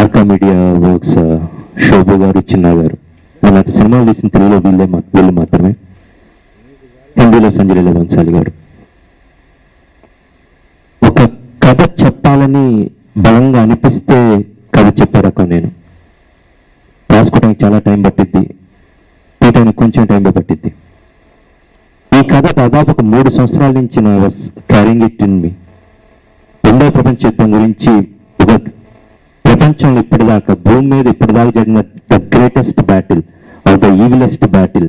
Arka media works Shobu గారు, చిన్న గారు. మన సినిమాలు తీసిన తెలుగులో వీళ్ళు మాత్రమే. హిందీలో సంజయ్ లీలా బన్సాలి గారు. ఒక కథ చెప్పాలని బలంగా అనిపిస్తే కథ చెప్పే రకం నేను. రాసుకోవడానికి చాలా టైం పట్టిద్ది, తీయటానికి కొంచెం టైం పట్టిద్ది. ఈ కథ దాదాపు ఒక 3 సంవత్సరాల నుంచి నా was carrying it in me. రెండవ ప్రపంచ యుద్ధం గురించి, ఒక ప్రపంచంలో ఇప్పటిదాకా, భూమి మీద ఇప్పటిదాకా జరిగిన the greatest battle or the evilest battle,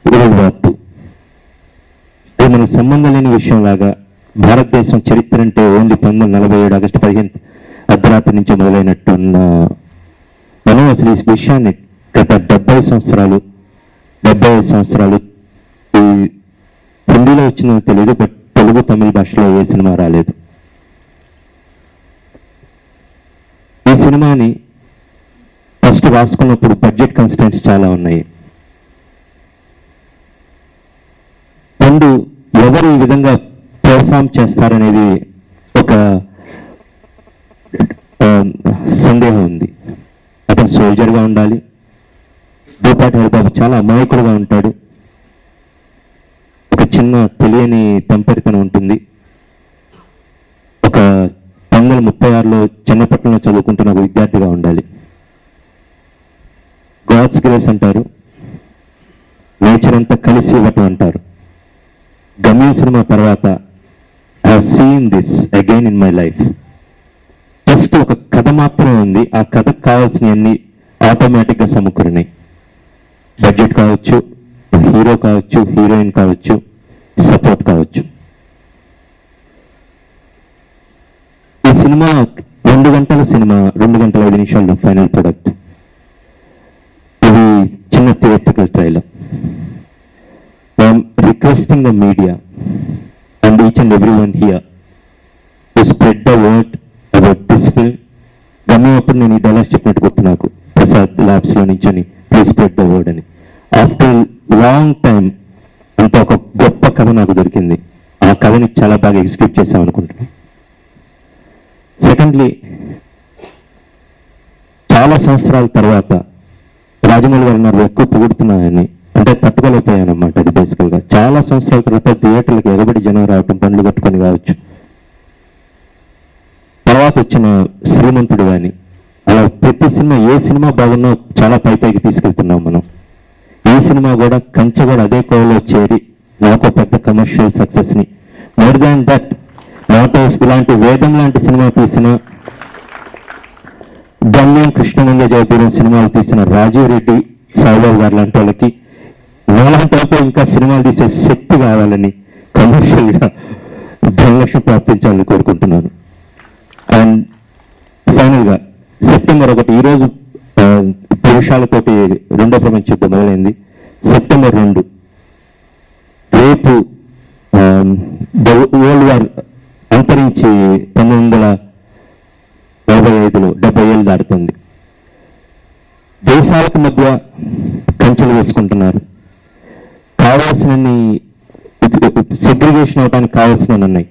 world war II. ఇది మనకు సంబంధం లేని విషయం లాగా, భారతదేశం చరిత్ర అంటే ఓన్లీ 1947 ఆగస్టు 15 అర్ధరాత్రి నుంచి మొదలైనట్టున్న మనం అసలు ఈ విషయాన్ని గత 75 సంవత్సరాలు ఈ హిందీలో వచ్చిన తెలియదు, బట్ తెలుగు తమిళ భాషలో ఏ సినిమా రాలేదు. ఈ సినిమాని ఫస్ట్ రాసుకున్నప్పుడు బడ్జెట్ కన్స్టెంట్స్ చాలా ఉన్నాయి. ముందు ఎవరు ఈ విధంగా పెర్ఫామ్ చేస్తారనేది ఒక సందేహం ఉంది. అతను సోల్జర్గా ఉండాలి. భూపాటి హరిబాబు చాలా అమాయకుడుగా ఉంటాడు. ఒక చిన్న తెలియని తంపరితనం ఉంటుంది. ఒక 1936లో చెన్నపట్నంలో చదువుకుంటున్న ఒక విద్యార్థిగా ఉండాలి. గాడ్స్ గ్రేస్ అంటారు, నేచర్ అంతా కలిసి ఇవ్వటం అంటారు. గమ్యం సినిమా తర్వాత I have seen this again in my life. Just ఒక కథ మాత్రమే ఉంది. ఆ కథకు కావాల్సినవన్నీ ఆటోమేటిక్గా సమకూరినాయి. బడ్జెట్ కావచ్చు, హీరో కావచ్చు, హీరోయిన్ కావచ్చు, సపోర్ట్ కావచ్చు. ఈ సినిమా 2 గంటల సినిమా, 2 గంటల 5 నిమిషాలు ఫైనల్ ప్రొడక్ట్. ఇది చిన్న theatrical trailer. I'm requesting the media and each and everyone here to spread the word about this film. గమ్యం అప్పుడు నేను ఈ డైలాగ్స్ చెప్పినట్టు గుర్తు నాకు, ప్రసాద్ ల్యాబ్స్లో నుంచి ప్లీజ్ స్ప్రెడ్ ద వర్డ్ అని. ఆఫ్టర్ లాంగ్ టైం అంత ఒక గొప్ప కథ నాకు దొరికింది. ఆ కథని చాలా బాగా ఎగ్జిక్యూట్ చేసాం అనుకుంటున్నాను. సెకండ్లీ, చాలా సంవత్సరాల తర్వాత రాజమౌళి గారు నాకు ఎక్కువ పొగుడుతున్నాయని, అంటే తట్టుకోలేకపోయాను అన్నమాట. అది బేసికల్గా చాలా సంవత్సరాల తర్వాత థియేటర్లకు ఎగబడి జనం రావటం, బండ్లు కట్టుకొని కావచ్చు. తర్వాత వచ్చిన శ్రీమంతుడు కానీ, అలా ప్రతి సినిమా, ఏ సినిమా బాగున్నా చాలా పైకి తీసుకెళ్తున్నాం మనం. ఈ సినిమా కూడా కంచె కూడా అదే కోవలో చేరి నాకు పెద్ద కమర్షియల్ సక్సెస్ని, మోర్ దాన్ దట్, నాట్ ఇలాంటి వేదం లాంటి సినిమా తీసిన, గమ్యం, కృష్ణమంగ జయపురం సినిమాలు తీసిన రాజీవ్ రెడ్డి, సాయిబాబు గారు లాంటి వాళ్ళకి, నాలాంటి వాళ్ళతో ఇంకా సినిమాలు తీసే శక్తి కావాలని, కమర్షియల్గా ధనలక్ష్మి ప్రాప్తించాలని కోరుకుంటున్నాను. అండ్ ఫైనల్గా సెప్టెంబర్ 1, ఈరోజు పురుషాలతోటి రెండో ప్రపంచ యుద్ధం మొదలైంది. సెప్టెంబర్ 2 రేపు వరల్డ్ వార్ అంతరించి 1945లో 70 ఏళ్ళు దాటుతుంది. దేశాలకు మధ్య కంచెలు వేసుకుంటున్నారు. కావాల్సినన్ని సెగ్రిగేషన్ అవడానికి కావాల్సినవి ఉన్నాయి.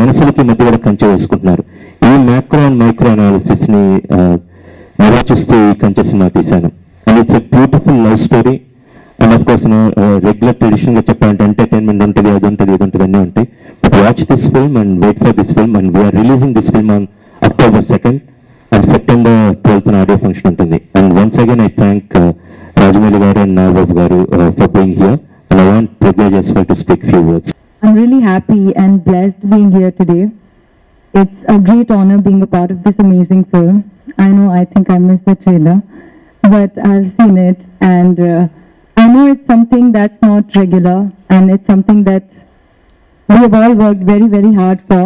మనుషులకి మధ్య కూడా కంచె వేసుకుంటున్నారు. ఈ మ్యాక్రో అండ్ మైక్రో అనాలిసిస్ ని నిర్వచిస్తూ ఈ కంచె సినిమా తీశాను. And it's a beautiful love story. And of course regular tradition గా చెప్పాలంటే ఎంటర్టైన్మెంట్ ఉంటుంది, అది ఉంటుంది, ఇది ఉంటుంది, అన్నీ ఉంటాయి. But watch this film and wait for this film. And we are releasing this film on October 2nd అండ్ September 12th ఆడియో ఫంక్షన్ ఉంటుంది. And once again I thank Rajamouli garu and Nagababu గారు for being here. And I want Pragya as well to speak few words. I'm really happy and blessed being here today. It's a great honor being a part of this amazing film. I know I think I missed the trailer, but I've seen it, and I know it's something that's not regular, and it's something that we have all worked very, very hard for.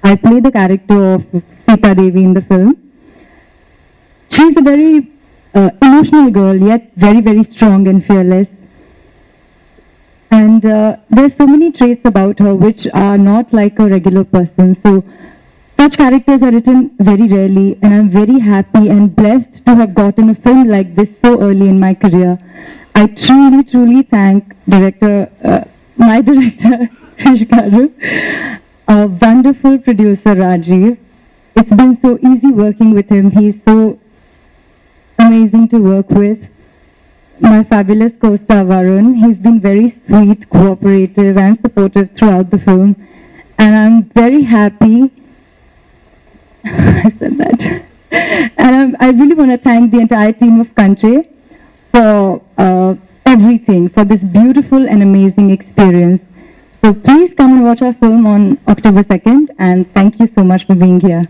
I play the character of Sita Devi in the film. She's a very emotional girl, yet very, very strong and fearless. And there's so many traits about her which are not like a regular person. So such characters are written very rarely, and I'm very happy and blessed to have gotten a film like this so early in my career. I truly, truly thank my director, Krish Garu, a wonderful producer, Rajiv. It's been so easy working with him. He's so amazing to work with. My fabulous co-star Varun, he's been very sweet, cooperative and supportive throughout the film. And I'm very happy, I said that. And I really want to thank the entire team of Kanche for everything, for this beautiful and amazing experience. So please come and watch our film on October 2nd, and thank you so much for being here.